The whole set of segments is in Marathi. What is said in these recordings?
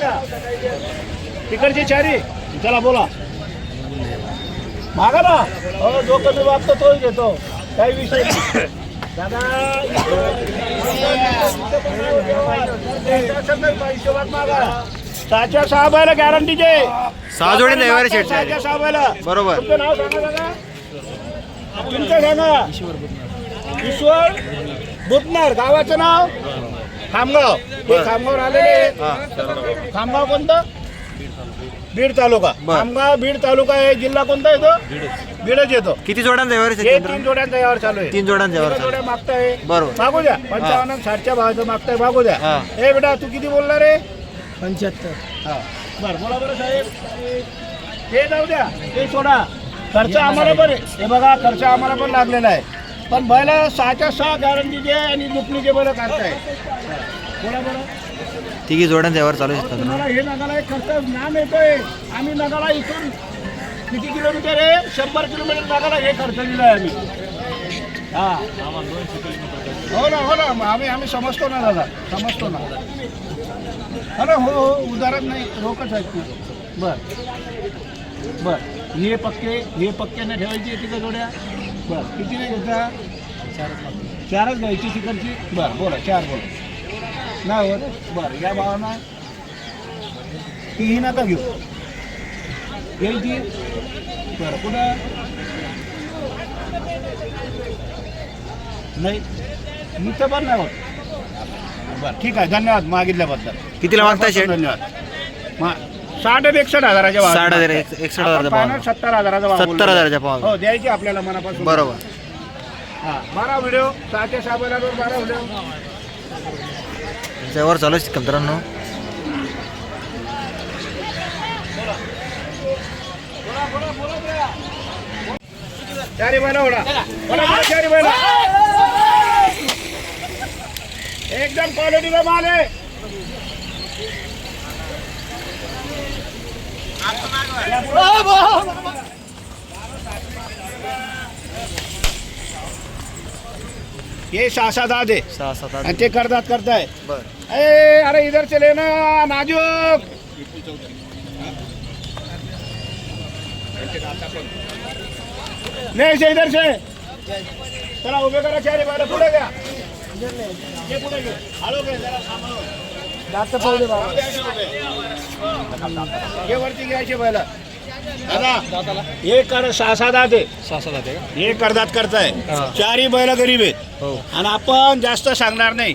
द्या तिकडची चारी. चला बोला मागा ना. हो जो कमी वागतो तोच घेतो, काही विषय नाही. दादा हिशोबात मागा. 6 बैल गॅरंटीचे, 6 जोडे दैवारी शेट. 6 बैल. बरोबर. तुमचं नाव सांगा दादा, तुमचं सांगा. ईश्वर बुटणार. गावाचं नाव खामगाव. हे खामगाव आलेले. खामगाव कोणतं? बीड तालुका. खामगाव बीड तालुका आहे. जिल्हा कोणता येतो? बीडच येतो. किती जोड्यांचा व्यवहार हे 3 जोड्यांचा व्यवहार चालू आहे. 3 जोड्यांचा व्यवहार. जोड्या मागताय. बरोबर. मागू द्या. 55-60च्या भावाचं मागताय, मागू द्या. हे बेटा तू किती बोलणार रे? 75. हा बरं बोला बरं साहेब. हे जाऊ द्या, ते सोडा. खर्च आम्हाला पण आहे. हे बघा खर्च आम्हाला पण लागलेला आहे, पण बैल 6च्या 6 गॅरंटीचे आणि दुपणीचे बैल काढताय. बोला बरं. तिघी जोड्यांचा व्यवहार चालू शकतात. तुम्हाला हे नगाला एक खर्च नाम येतोय. आम्ही नगाला इथून किती किलोमीटर आहे? 100 किलोमीटर नगाला हे खर्च दिलाय आम्ही. हा हो ना, हो ना. आम्ही समजतो ना दादा, समजतो ना. हो ना. हो हो उदाहरण नाही, रोकच आहेत तू. बर बर. हे पक्के नाही ठेवायची तिकडे जोड्या. बर किती नाही घेता? 4च घ्यायची तिकडची. बर बोला 4 बोला. नाही होत. बरं या भावाना तीही नका घेऊ, घ्यायची. बरं कुठं नाही, मी तर पण नाही होत. बरं ठीक आहे, धन्यवाद मागितल्याबद्दल. कितीला मागताय शेट? धन्यवाद. 60-61 भाव. 61,000 फायनल 70,000 भाव. 70,000 भाव. हो द्यायची आपल्याला मनापासून. बरोबर. हां 12 व्हिडिओ. 6च्या 6 बैलांवर 12 व्हिडिओ. व्यवहार चालू शकतात मित्रांनो. चारी बैला ओढा. चारी बैला एकदम क्वालिटीचा माल आहे. ये 6-7 दे 6-7 आणि ते करताय. बर. अरे इधर चले ना नाजुक. नाही से इधर से. चला उभे करा. चारी बैल पुढे घ्या. ये पुढे घे. हळू घे जरा सांभाळून. जास्त पवले बाबा. हे वरती घ्यायचे बैल. दादा हे कर 6-7 दे. 6-7 आहे. हे करदात करताय. चारही बैल गरीब आहेत. हो. आणि आपण जास्त सांगणार नाही.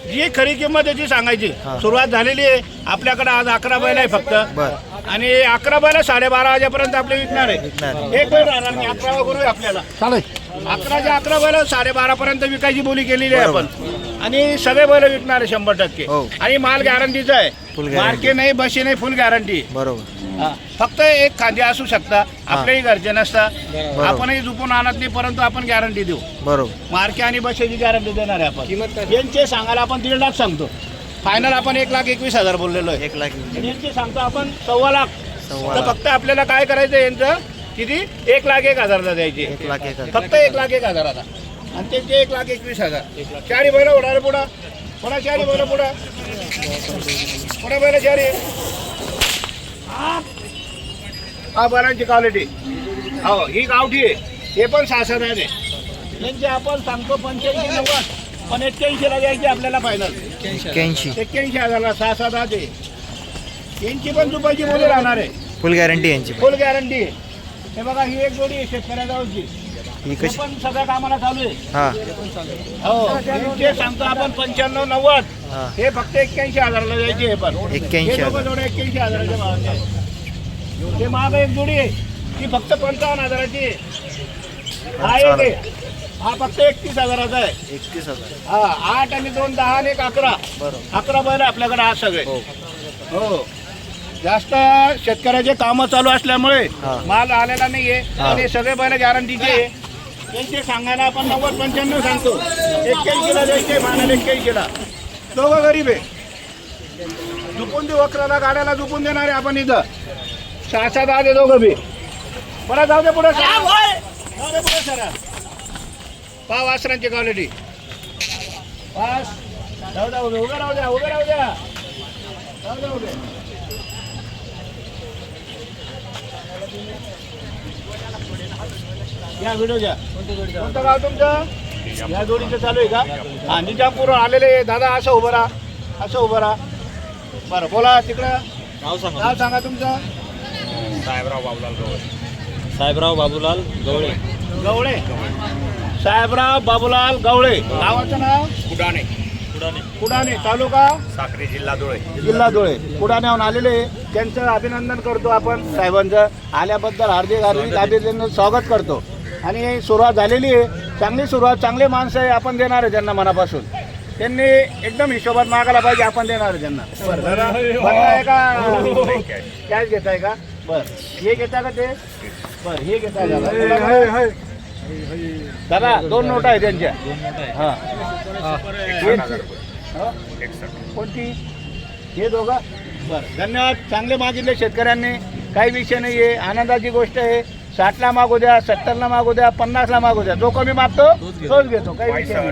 जी खरी किंमत त्याची सांगायची. सुरुवात झालेली आहे. आपल्याकडे आज 11 बैल आहे फक्त. बर. आणि 11 बैल 12:30 वाजेपर्यंत आपले विकणार आहे. एक बैल राहणार नाही. 11 करू आपल्याला चालेल. 11च्या 11 बैल 12:30 पर्यंत विकायची बोली केलेली आहे आपण. आणि सगळे बैल विकणार आहे 100%. हो. आणि माल गॅरंटीचा आहे. फुल गॅरंटी. मार्के नाही, बशी नाही, फुल गॅरंटी. बरोबर. फक्त एक खांदे असू शकता, आपल्याही घरचे नसता. आपणही झुपून आणत नाही, परंतु आपण गॅरंटी देऊ. बरोबर. मार्के आणि बसेची गॅरंटी देणार आहे आपण. यांचे सांगायला आपण 1.5 लाख सांगतो. फायनल आपण 1,21,000 बोललेलो आहे. 1 लाख. यांचे सांगतो आपण 1.25 लाख. 1.25 तर फक्त आपल्याला काय करायचं यांचं किती? 1,01,000 द्यायचे. 1 लाख 1 फक्त 1,01,000. आणि त्यांचे 1,21,000. चारी बैल उडाले पुढं. पुढा चारी बैल पुढं. पुढे बैल चारी. हा बैलांची क्वालिटी. हो ही गावठी आहे. हे पण 6-7 आहे. यांचे आपण सांगतो 85-90. पण 81ला द्यायची आपल्याला फायनल. 81,000ला 6-7 आहे. यांची पण दुपारची बोली राहणार आहे. फुल गॅरंटी यांची. फुल गॅरंटी. हे बघा ही एक जोडी आहे शेतकऱ्याजवळची. ही हे कशी? पण सगळ्या कामाला चालू आहे. हा. हो यांचे सांगतो आपण 95-90. हा. हे फक्त 81,000ला द्यायचे. हे पण 81,000. जोडे 81,000च्या भावाचे आहे. ते माग एक जोडी आहे ती फक्त 55,000ची आहे. हा एक आहे. हा फक्त 31,000चा आहे. 31,000. हा 8 आणि 2 10 आणि 1 11. बरोबर. 11 बैल आपल्याकडे आज सगळे. हो जास्त शेतकऱ्याचे कामं चालू असल्यामुळे माल आलेला नाहीये. आणि सगळे बैल गॅरंटीचे आहे. त्यांचे सांगायला आपण 90-95 सांगतो. 81ला द्यायचे. फायनल 81ला. दोघं गरीब आहे. झुपून देऊ. वक्राला गाड्याला झुपून देणार आहे आपण इथं. 6-7 आहे दोघं बी. बरं जाऊ दे पुढे. जाऊ दे पुढे सर. पहा वासरांची क्वालिटी. पास जाऊ द्या. उभे राहू द्या. उभे राहू द्या. या व्हिडिओ घ्या. कोणतं गाव तुमचं? या जोडीचं चालू आहे का? हा, निजामपूर आलेले दादा. असं उभं राहा, असं उभं राहा. बरं बोला तिकडं. नाव सांगा. नाव सांगा तुमचं. साहेबराव बाबूलाल गवळे. साहेबराव बाबूलाल गवळे. गवळे. साहेबराव बाबूलाल गवळे. गावाचं नाव कुडाणे. कुडाणे, तालुका साक्री, जिल्हा धुळे. जिल्हा धुळे. कुडाण्याहून आलेले त्यांचं अभिनंदन करतो आपण साहेबांचं. आल्याबद्दल हार्दिक अभिनंदन स्वागत करतो. आणि सुरुवात झालेली आहे, चांगली सुरुवात. चांगले माणसं आहे, आपण देणार आहे त्यांना मनापासून. त्यांनी एकदम हिशोबात मागायला पाहिजे, आपण देणार आहे त्यांना. बरं आहे का? कॅश घेताय का? बरं, हे घेता का ते? बरं, हे घेताय दादा. 2 नोटा आहे त्यांच्या. हां, कोणती? हे दोघं. बरं, धन्यवाद. चांगले मागितले शेतकऱ्यांनी, काही विषय नाही आहे. आनंदाची गोष्ट आहे. 60ला मागू द्या, 70ला मागू द्या, 50ला मागू द्या. जो कमी मागतो तोच घेतो, काही विषय नाही.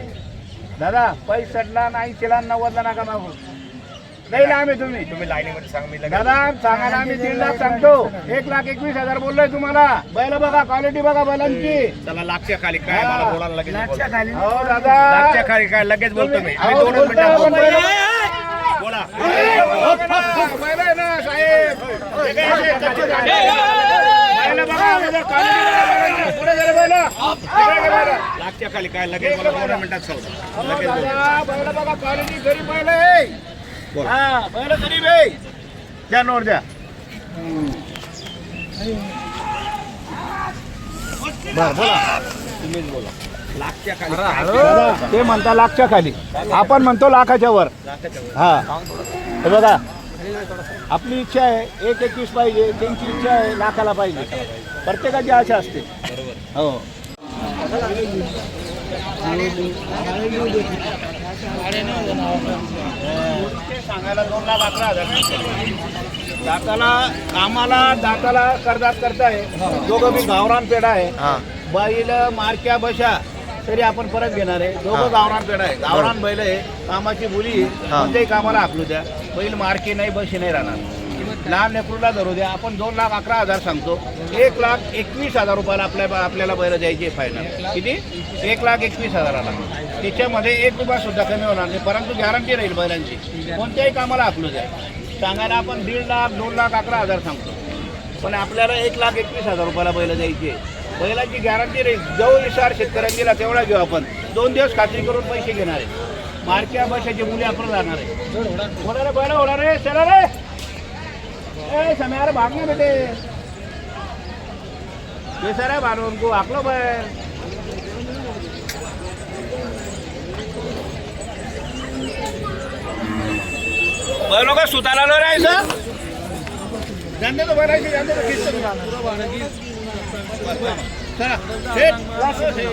दादा 65ला, 80ला, 90ला नका मागू. नाही ना आम्ही तुम्ही लाईनीमध्ये सांग. मी दादा सांगायला आम्ही 3 लाख सांगतो. 1,21,000 बोललोय तुम्हाला. बैल बघा, क्वालिटी बघा बैलांची. चला लाखच्या खाली काय मला बोलायला लगेच लाखच्या खाली. हो दादा, लाखच्या खाली काय लगेच बोलतो मी. अहो, बोलतोय आपण बैल. बोला. बैल आहे ना साहेब. बैल बघा अगोदर, quality बघा बैलांची. पुढे गेले बैल. पुढे गेले बैल. लाखच्या खाली काय लगेच बोला. 2 मिनिटात सौदा. हो दादा, बैल बघा, क्वालिटी गरीब बैल आहे. हा, बैल गरीब आहे. द्या नोट द्या. बर बोला. तुम्हीच बोला. लाखच्या खाली दादा, ते म्हणता लाखच्या खाली, आपण म्हणतो लाखाच्या वर. हा, हे बघा, आपली इच्छा आहे 1,21 पाहिजे, त्यांची इच्छा आहे लाखाला पाहिजे. प्रत्येकाची आशा असते. हो. सांगायला 2,11,000. दाताला कामाला दाताला करदात करताय. दोघं बी गावरान पेढा आहे. बैल मारक्या बशा तरी आपण परत घेणार आहे. दोघं गावरान पेढा आहे. गावरान बैल आहे, कामाची बोली आहे. कोणत्याही कामाला आखलू द्या. बैल मारकी नाही, बशी नाही राहणार. लहान लेकरूला धरू द्या. आपण 2,11,000 सांगतो. 1,21,000 रुपयाला आपल्याला बैल द्यायचे फायनल. किती? 1,21,000ला. त्याच्यामध्ये 1 रुपया सुद्धा कमी होणार नाही, परंतु गॅरंटी राहील बैलांची. कोणत्याही कामाला आखलू द्या. सांगायला आपण 1.5 लाख 2,11,000 सांगतो, पण आपल्याला 1,21,000 रुपयाला बैल द्यायचे. बैलांची गॅरंटी राहील. जो विचार शेतकऱ्यांनी दिला तेवढा घेऊ आपण. 2 दिवस खात्री करून पैसे घेणार आहे. मारक्या बशाची मुली आपण राहणार आहे. होणार बैल होणार रे. चला रे समय यार, भागने बेटे. कैसा रे भानु उनको आकलो बैल. बैलों का सुतारा लो रहा है ऐसा. जानते तो बैल ऐसे जानते तो किस चला सेट लास्ट सेट.